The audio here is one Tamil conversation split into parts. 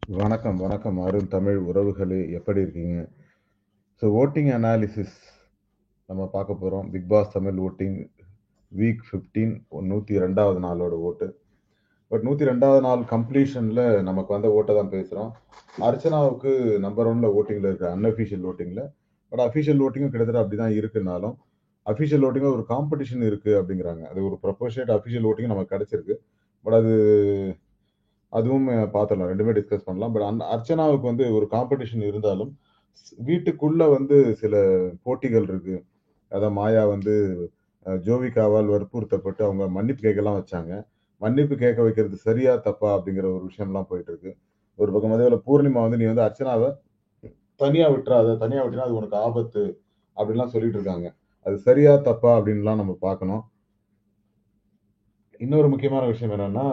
வணக்கம், வணக்கம். அருண் தமிழ் உறவுகளே எப்படி இருக்கீங்க? ஸோ ஓட்டிங் அனாலிசிஸ் நம்ம பார்க்க போறோம். Bigg Boss Tamil voting week 15 102வது நாளோட ஓட்டு. பட் 102வது நாள் கம்ப்ளீஷன்ல நமக்கு வந்த ஓட்ட தான் பேசுறோம். அர்ச்சனாவுக்கு நம்பர் 1ல ஓட்டிங்ல இருக்கு. அன்அஃபிஷியல் ஓட்டிங்ல. பட் அஃபிஷியல் ஓட்டிங்கும் கிட்டத்தட்ட அப்படிதான் இருக்குனாலும், அஃபிஷியல் ஓட்டிங்ல ஒரு காம்படிஷன் இருக்கு அப்படிங்கிறாங்க. அது ஒரு ப்ரொபோர்ஷனேட் அஃபிஷியல் ஓட்டிங் நமக்கு கிடைச்சிருக்கு. பட் அதுவும் பார்த்துடலாம். 2மே டிஸ்கஸ் பண்ணலாம். பட் அர்ச்சனாவுக்கு வந்து ஒரு காம்படிஷன் இருந்தாலும், வீட்டுக்குள்ள வந்து சில போட்டிகள் இருக்கு. அதான் மாயா வந்து ஜோவிகாவால் வற்புறுத்தப்பட்டு அவங்க மன்னிப்பு கேட்கலாம் வச்சாங்க. மன்னிப்பு கேட்க வைக்கிறது சரியா? தப்பா? அப்படிங்கிற ஒரு விஷயம்லாம் போயிட்டு இருக்கு. ஒரு பக்கம் அதேபோல பூர்ணிமா வந்து, "நீ வந்து அர்ச்சனாவ தனியா விட்டுறாத. தனியா விட்டீன்னா அது உனக்கு ஆபத்து." அப்படின்லாம் சொல்லிட்டு இருக்காங்க. அது சரியா? தப்பா? அப்படின்லாம் நம்ம பார்க்கணும். இன்னொரு முக்கியமான விஷயம் என்னன்னா,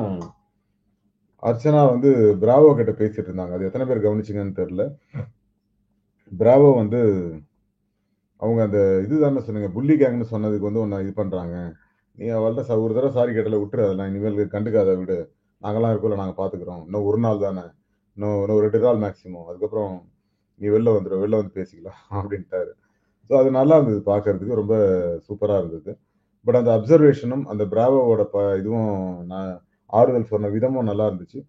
அர்ச்சனா வந்து பிராவோ கிட்ட பேசிட்டு இருந்தாங்க. அது எத்தன பேர் கவனிச்சீங்கன்னு தெரியல. பிராவோ வந்து அவங்க அந்த இதுதானே சொன்னீங்க, புல்லி கேங்ன்னு சொன்னதுக்கு வந்து உன்ன இது பண்றாங்க. நீ அவள்ட்ட ஒரு தடவ சாரி கேட்டல விட்டுரு அதெல்லாம். இனிமேல் கண்டுக்காத விடு. நாங்கலாம் இருக்கோம்ல, நாங்க பார்த்துக்கிறோம். இன்னும் 1 நாள் தானே. இன்னும் 2 நாள் மேக்ஸிமம். அதுக்கப்புறம் நீ வெளில வந்துரு. வெளில வந்து பேசிக்கலாம் அப்படின்ட்டாரு. ஸோ அது நல்லா இருந்தது பார்க்கறதுக்கு. ரொம்ப சூப்பரா இருந்தது. பட் அந்த அப்சர்வேஷனும், அந்த பிராவோவோட இதுவும் நான் ஆறுதல் சொன்ன விதமும் நல்லா இருந்துச்சு.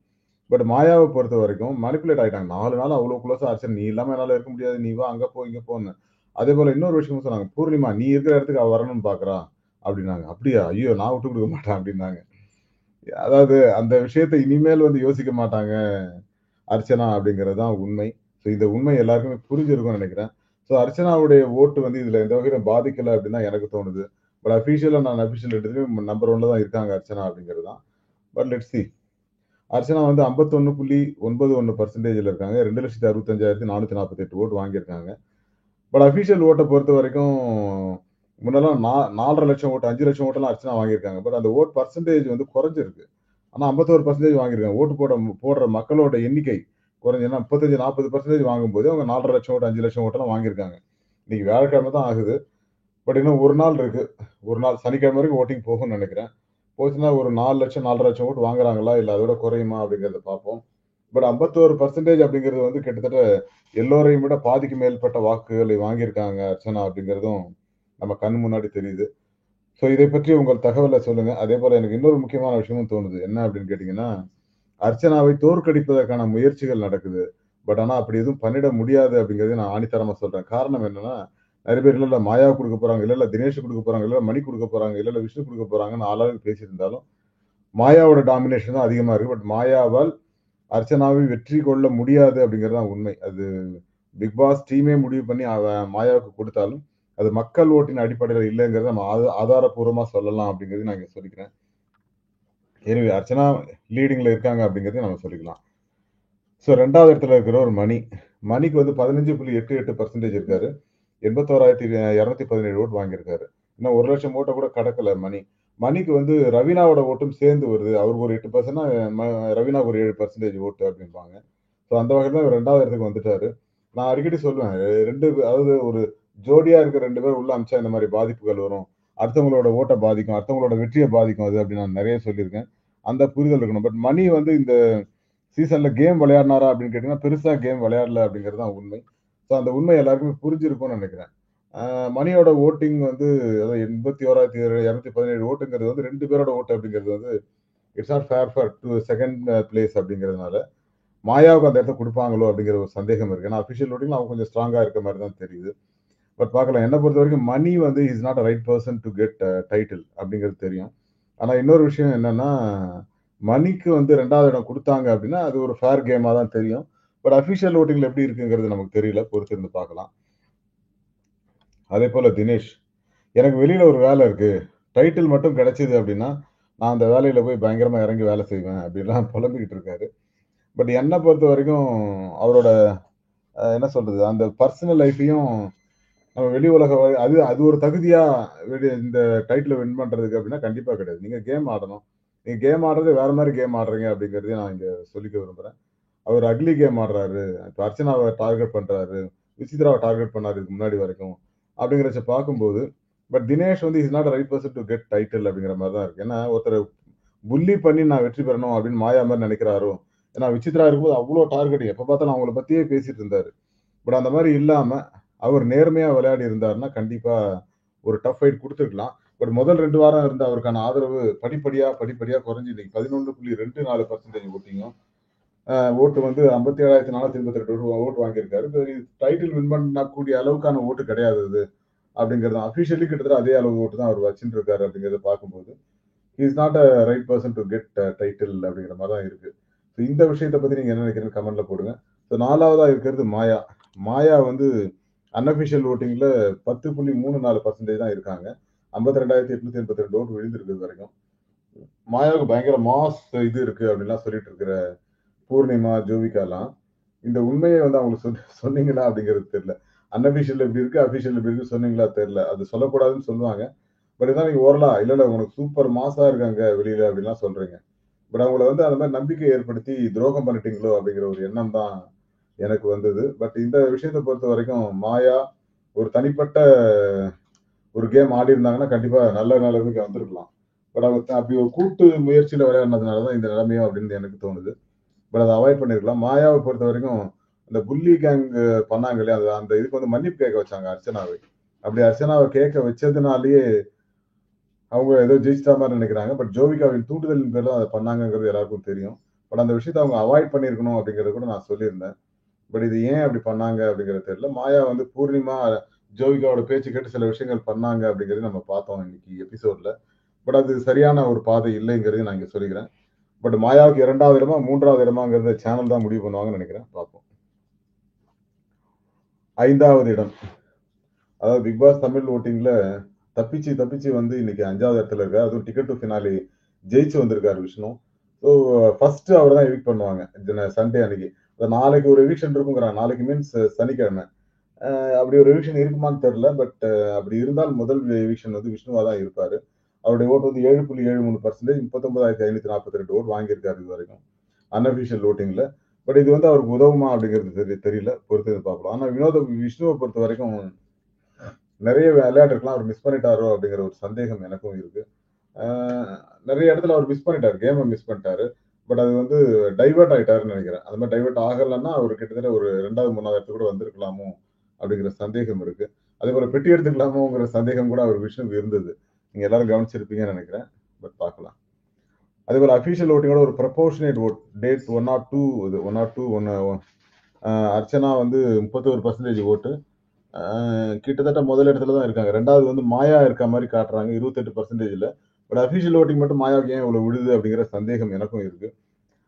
பட் மாயாவ பொறுத்தவரைக்கும் மேனிபுலேட் ஆயிட்டாங்க. 4 நாள் அவ்ளோ குளோஸா அர்ச்சனா, "நீ இல்லாம என்னால இருக்க முடியாது. நீ வா, அங்க போ, இங்க போன்னு." அதேபோல இன்னொரு விஷயமும் சொன்னாங்க. "பூர்ணிமா, நீ இருக்கிற இடத்துக்கு அவ வரணும்னு பார்க்கிறா." அப்படின்னாங்க. "அப்படியா? ஐயோ! நான் விட்டுக் குடுக்க மாட்டேன்." அப்படின்னாங்க. அதாவது அந்த விஷயத்த இனிமேல் வந்து யோசிக்க மாட்டாங்க அர்ச்சனா அப்படிங்கிறது தான் உண்மை. ஸோ இந்த உண்மை எல்லாருக்குமே புரிஞ்சிருக்கும்னு நெனைக்கிறேன். ஸோ அர்ச்சனாவுடைய ஓட்டு வந்து இதுல எந்த வகையிலும் பாதிக்கல அப்படின்னு தான் எனக்கு தோணுது. பட் அஃபிஷியலா நான் அஃபிஷியல் எடுத்ததுமே நம்பர் 1ல தான் இருக்காங்க அர்ச்சனா அப்படிங்கிறது தான். But let's see. அர்ச்சனா வந்து 51.91% இருக்காங்க. 2,65,448 ஓட்டு வாங்கியிருக்காங்க. பட் அபிஷியல் ஓட்ட பொறுத்தவரைக்கும் முன்னெல்லாம் 4,50,000 ஓட்டு, 5,00,000 ஓட்டெல்லாம் அர்ச்சனா வாங்கியிருக்காங்க. பட் அந்த ஓட் பெர்சன்டேஜ் வந்து குறைஞ்சிருக்கு. ஆனா 51% வாங்கியிருக்காங்க. ஓட்டு போடுற மக்களோட எண்ணிக்கை குறைஞ்சு, ஏன்னா 35, 40% வாங்கும்போது அவங்க 4,50,000 ஓட்டு, 5,00,000 ஓட்டெல்லாம் வாங்கியிருக்காங்க. இன்னைக்கு வியாழக்கிழமை தான் ஆகுது. பட் இன்னும் 1 நாள் இருக்கு. 1 நாள் சனிக்கிழமை வரைக்கும் ஓட்டிங் போகும்னு நினைக்கிறேன். போச்சுன்னா ஒரு 4,00,000, 4,50,000 ஓட்டு வாங்குறாங்களா? இல்ல அதோட குறையுமா? அப்படிங்கிறத பார்ப்போம். பட் 51% அப்படிங்கிறது வந்து கிட்டத்தட்ட எல்லோரையும் விட பாதிக்கு மேற்பட்ட வாக்குகளை வாங்கியிருக்காங்க அர்ச்சனா அப்படிங்கிறதும் நம்ம கண் முன்னாடி தெரியுது. ஸோ இதை பற்றி உங்கள் தகவல சொல்லுங்க. அதேபோல எனக்கு இன்னொரு முக்கியமான விஷயமும் தோணுது. என்ன அப்படின்னு கேட்டீங்கன்னா, அர்ச்சனாவை தோற்கடிப்பதற்கான முயற்சிகள் நடக்குது. பட் ஆனா அப்படி எதுவும் பண்ணிட முடியாது அப்படிங்கிறத நான் ஆணித்தரமா சொல்றேன். காரணம் என்னன்னா, நெறைய பேர் இல்ல, இல்ல மாயாவுக்கு குடுக்க போறாங்க, இல்ல, இல்ல தினேஷ்க்கு குடுக்க போறாங்க, இல்ல மணிக்கு குடுக்க போறாங்க, இல்ல, இல்ல விஷ்ணுக்கு குடுக்க போறாங்கன்னு ஆளாளுக்கு பேசியிருந்தாலும், மாயாவோட டாமினேஷன் தான் அதிகமா இருக்கு. பட் மாயாவால் அர்ச்சனாவை வெற்றி கொள்ள முடியாது அப்படிங்கிறது தான் உண்மை. அது பிக் பாஸ் டீமே முடிவு பண்ணி மாயாவுக்கு குடுத்தாலும், அது மக்கள் ஓட்டின் அடிப்படையில இல்லங்கிறத நம்ம ஆதாரப்பூர்வமா சொல்லலாம் அப்படிங்கிறதையும் நான் இங்க சொல்லிக்கிறேன். எனவே அர்ச்சனா லீடிங்ல இருக்காங்க அப்படிங்கிறதையும் நம்ம சொல்லிக்கலாம். ஸோ 2வது இடத்துல இருக்கிறவர் மணி. மணிக்கு வந்து 15.88% இருக்காரு. 81,217 ஓட்டு வாங்கியிருக்காரு. இன்னும் 1,00,000 ஓட்ட கூட கடக்கல மணி. மணிக்கு வந்து ரவீனாவோட ஓட்டும் சேர்ந்து வருது. அவருக்கு ஒரு 8%னா ரவீனாவுக்கு ஒரு 7% ஓட்டு அப்படிம்பாங்க. ஸோ அந்த வகையில தான் இவர் 2வது இடத்துக்கு வந்துட்டாரு. நான் அடிக்கடி சொல்லுவேன். 2 அதாவது ஒரு ஜோடியா இருக்கிற 2 பேர் உள்ள அனுப்பிச்சா இந்த மாரி பாதிப்புகள் வரும். அடுத்தவங்களோட ஓட்ட பாதிக்கும். அடுத்தவங்களோட வெற்றிய பாதிக்கும் அது அப்படின்னு நான் நெறைய சொல்லியிருக்கேன். அந்த புரிதல் இருக்கணும். பட் மணி வந்து இந்த சீசன்ல கேம் விளையாடினாரா அப்படின்னு கேட்டீங்கன்னா, பெருசா கேம் விளையாடல அப்படிங்கிறது தான் உண்மை. ஸோ அந்த உண்மை எல்லாருக்குமே புரிஞ்சிருக்கும்னு நெனைக்கிறேன். அ மணியோட ஓட்டிங் வந்து அதாவது 81,217 ஓட்டுங்கிறது வந்து 2 பேரோட ஓட்டு அப்படிங்கிறது வந்து it's not fair for 2 place அப்படிங்கிறதுனால, மாயாவுக்கு அந்த இடத்த குடுப்பாங்களோ அப்படிங்கிற ஒரு சந்தேகம் இருக்கு. ஏன்னா அஃபிஷியல் ஓட்டிங்ல அவங்க கொஞ்சம் ஸ்ட்ராங்கா இருக்க மாரி தான் தெரியுது. பட் பார்க்கலாம். என்ன பொறுத்தவரைக்கும் மணி வந்து is not a right person to get title அப்படிங்கிறது தெரியும். ஆனா இன்னொரு விஷயம் என்னன்னா, மணிக்கு வந்து 2வது இடம் குடுத்தாங்க அப்படின்னா, அது ஒரு ஃபேர் கேமா தான் தெரியும். பட் அஃபிஷியல் ஓட்டிங்ல எப்படி இருக்குங்கிறது நமக்கு தெரியல. பொறுத்திருந்து பார்க்கலாம். அதேபோல தினேஷ், "எனக்கு வெளியில ஒரு வேலை இருக்கு. டைட்டில் மட்டும் கிடைச்சது அப்படின்னா, நான் அந்த வேலையில போய் பயங்கரமா இறங்கி வேலை செய்வேன்." அப்படின்லாம் புலம்பிக்கிட்டு இருக்காரு. பட் என்ன பொறுத்தவரைக்கும் அவரோட என்ன சொல்றது, அந்த பர்சனல் லைஃப்பையும் நம்ம வெளி உலக அது அது ஒரு தகுதியா இந்த டைட்டில வின் பண்றதுக்கு அப்படின்னா கண்டிப்பா கிடையாது. நீங்க கேம் ஆடணும். நீங்க கேம் ஆடுறது வேற மாரி கேம் ஆடுறீங்க அப்படிங்கிறதையும் நான் இங்க சொல்லிக்க விரும்புறேன். அவர் அக்லி கேம் ஆடுறாரு. இப்ப அர்ச்சனாவ டார்கெட் பண்றாரு. விசித்ராவ டார்கெட் பண்ணாரு இதுக்கு முன்னாடி வரைக்கும். அப்படிங்கிறத பார்க்கும்போது, பட் தினேஷ் வந்து is not right person to get title அப்படிங்கிற மாரி தான் இருக்கு. ஏன்னா ஒருத்தர புல்லி பண்ணி நான் வெற்றி பெறணும் அப்படின்னு மாயா மாரி நினைக்கிறாரோ? ஏன்னா விசித்ரா இருக்கும்போது அவ்வளோ டார்கெட்டிங் எப்ப பார்த்தாலும் அவங்கள பத்தியே பேசிட்டு இருந்தாரு. பட் அந்த மாரி இல்லாம, அவர் நேர்மையா விளையாடி இருந்தாருன்னா, கண்டிப்பா ஒரு டஃப் ஃபைட் குடுத்துருக்கலாம். பட் முதல் 2 வாரம் இருந்த அவருக்கான ஆதரவு படிப்படியா குறைஞ்சு இன்னைக்கு 11.24% ஓட்டிங்கும், அ ஓட்டு வந்து 57,482 ஓட்டு வாங்கியிருக்காரு. டைட்டில் வின் பண்ணக்கூடிய அளவுக்கான ஓட்டு கிடையாது அது. அப்படிங்கிறது அஃபிஷியலி கிட்டத்தட்ட அதே அளவு ஓட்டு தான் அவர் வச்சுட்டு இருக்காரு அப்படிங்கிறத பார்க்கும்போது, he is not a right person to get title அப்படிங்கிற மாரி தான் இருக்கு. So இந்த விஷயத்த பத்தி நீங்க என்ன நினைக்கிறீங்கன்னு கமெண்ட்ல போடுங்க. ஸோ 4வதா இருக்கிறது மாயா. மாயா வந்து அன்அஃபிஷியல் வோட்டிங்ல 10.34% தான் இருக்காங்க. 52,882 ஓட்டு விழுந்திருக்கு இதுவரைக்கும். மாயாவுக்கு பயங்கர மாஸ் இது இருக்கு அப்படின்லாம் சொல்லிட்டு இருக்கிற பூர்ணிமா, ஜோவிகாலாம், இந்த உண்மைய வந்து அவங்களுக்கு சொன்னீங்களா அப்படிங்கிறது தெரியல. அன்அஃபிஷியல் எப்படி இருக்கு, அஃபிஷியல் எப்படி இருக்குன்னு சொன்னீங்களா தெரியல. அது சொல்லக்கூடாதுன்னு சொல்லுவாங்க. பட் இருந்தாலும் நீங்க ஓரலா, இல்ல உனக்கு சூப்பர் மாஸா இருக்காங்க வெளியில அப்படின்லாம் சொல்றீங்க. பட் அவங்கள வந்து அந்த மாரி நம்பிக்கை ஏற்படுத்தி துரோகம் பண்ணிட்டீங்களோ அப்படிங்கிற ஒரு எண்ணம் தான் எனக்கு வந்தது. பட் இந்த விஷயத்த பொறுத்தவரைக்கும் மாயா ஒரு தனிப்பட்ட ஒரு கேம் ஆடியிருந்தாங்கன்னா, கண்டிப்பா நல்ல நிலைமைக்கு வந்திருக்கலாம். பட் அவங்க அப்படி ஒரு கூட்டு முயற்சியில விளையாடுனதுனால தான் இந்த நிலைமையோ அப்படின்னு எனக்கு தோணுது. பட் அத அவாய்ட் பண்ணியிருக்கலாம். மாயாவ பொறுத்தவரைக்கும் இந்த புல்லி கேங் பண்ணாங்க இல்லையா? அது அந்த இதுக்கு வந்து மன்னிப்பு கேட்க வச்சாங்க அர்ச்சனாவை. அப்படி அர்ச்சனாவ கேட்க வச்சதுனாலேயே அவங்க ஏதோ ஜெயிச்சிட்டா மாரி நினைக்கிறாங்க. பட் ஜோவிகாவின் தூண்டுதலின் பேர்ல தான் அத பண்ணாங்கங்கிறது எல்லாருக்கும் தெரியும். பட் அந்த விஷயத்த அவங்க அவாய்ட் பண்ணியிருக்கணும் அப்படிங்கிறத கூட நான் சொல்லியிருந்தேன். பட் இது ஏன் அப்படி பண்ணாங்க அப்படிங்கிறது தெரியல. மாயா வந்து பூர்ணிமா, ஜோவிகாவோட பேச்சு கேட்டு சில விஷயங்கள் பண்ணாங்க அப்படிங்கிறத நம்ம பார்த்தோம் இன்னைக்கு எபிசோட்ல. பட் அது சரியான ஒரு பாதை இல்லைங்கிறதையும் நான் இங்க சொல்லிக்கிறேன். பட் மாயாவுக்கு 2வது இடமா, 3வது இடமாங்கிறத சேனல் தான் முடிவு பண்ணுவாங்கன்னு நினைக்கிறேன். பார்ப்போம். 5வது இடம். அதாவது பிக் பாஸ் தமிழ் ஓட்டிங்ல தப்பிச்சு வந்து இன்னைக்கு 5வது இடத்துல இருக்காரு. அதுவும் டிக்கெட் டூ ஃபினாலே ஜெயிச்சு வந்திருக்காரு விஷ்ணு. ஸோ ஃபர்ஸ்ட் அவர் தான் எவிக்ட் பண்ணுவாங்க. சண்டே அன்னைக்கு. நாளைக்கு ஒரு எவிக்ஷன் இருக்குங்கிறாங்க. நாளைக்கு மீன்ஸ் சனிக்கிழமை. அப்படி ஒரு எவிக்ஷன் இருக்குமான்னு தெரியல. பட் அப்படி இருந்தால் முதல் எவிக்ஷன் வந்து விஷ்ணுவா தான் இருப்பாரு. அவருடைய ஓட்டு வந்து 7.73%, 39,542 ஓட்டு வாங்கியிருக்காரு இதுவரைக்கும். அன்அஃபிஷியல் ஓட்டிங்ல. பட் இது வந்து அவருக்கு உதவுமா அப்படிங்கிறது தெரியல. பொறுத்து பார்க்கலாம். ஆனா விஷ்ணுவை பொறுத்த வரைக்கும் நிறைய விளையாட்டுக்கெல்லாம் அவர் மிஸ் பண்ணிட்டாரோ அப்படிங்கிற ஒரு சந்தேகம் எனக்கும் இருக்கு. நிறைய இடத்துல அவர் மிஸ் பண்ணிட்டாரு. கேமை மிஸ் பண்ணிட்டாரு. பட் அது வந்து டைவர்ட் ஆயிட்டாருன்னு நினைக்கிறேன். அது மாதிரி டைவர்ட் ஆகலைன்னா அவர் கிட்டத்தட்ட ஒரு 2வது, 3வது இடத்துக்கு கூட வந்திருக்கலாமோ அப்படிங்கிற சந்தேகம் இருக்கு. அதே போல பெட்டி எடுத்துக்கலாமோங்கிற சந்தேகம் கூட அவர் விஷ்ணுக்கு இருந்தது. நீங்க எல்லாரும் கவனிச்சிருப்பீங்கன்னு நினைக்கிறேன். பட் பார்க்கலாம். அதே போல அபிஷியல் ஓட்டிங்கோட ஒரு ப்ரொபோர்ஷனேட் ஓட் டேட் 102 இது 102 1 அர்ச்சனா வந்து 31% ஓட்டு. கிட்டத்தட்ட முதல் இடத்துல தான் இருக்காங்க. 2வது வந்து மாயா இருக்க மாதிரி காட்டுறாங்க 28%ல. பட் அபிஷியல் ஓட்டிங் மட்டும் மாயாவுக்கு ஏன் இவ்வளவு விழுது அப்படிங்கிற சந்தேகம் எனக்கும் இருக்கு.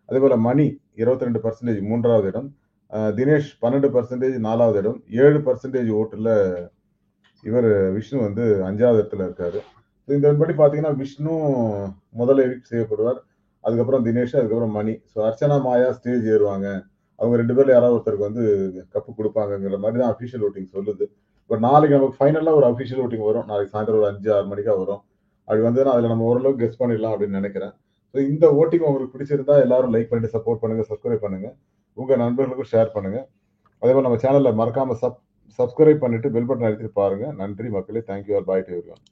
அதே போல மணி 22% 3வது இடம். தினேஷ் 12% 4வது இடம். 7% ஓட்டுல இவர் விஷ்ணு வந்து 5வது இடத்துல இருக்காரு. இதன்படி பாத்தீங்கன்னா விஷ்ணு முதல்ல எவிக்ட் செய்யப்படுவார். அதுக்கப்புறம் தினேஷ், அதுக்கப்புறம் மணி. ஸோ அர்ச்சனா, மாயா ஸ்டேஜ் ஏறுவாங்க. அவங்க 2 பேர்ல யாராவது ஒருத்தருக்கு வந்து கப்பு குடுப்பாங்கங்கிற மாரி தான் அபிஷியல் வோட்டிங் சொல்லுது. பட் நாளைக்கு நமக்கு ஃபைனலா ஒரு அபிஷியல் வோட்டிங் வரும். நாளைக்கு சாயந்தரம் ஒரு 5, 6 மணிக்கா வரும். அப்படி வந்ததுன்னா அதுல நம்ம ஓரளவுக்கு கெஸ் பண்ணிடலாம் அப்படின்னு நினைக்கிறேன். ஸோ இந்த வோட்டிங் உங்களுக்கு பிடிச்சிருந்தா எல்லாரும் லைக் பண்ணிட்டு சப்போர்ட் பண்ணுங்க, சப்ஸ்கிரைப் பண்ணுங்க. உங்க நண்பர்களுக்கும் ஷேர் பண்ணுங்க. அதே போல நம்ம சேனல்ல மறக்காம சப்ஸ்கிரைப் பண்ணிட்டு பெல் பட்டன் அழுத்தி பாருங்க. நன்றி மக்களே. Thank you all. Bye to everyone.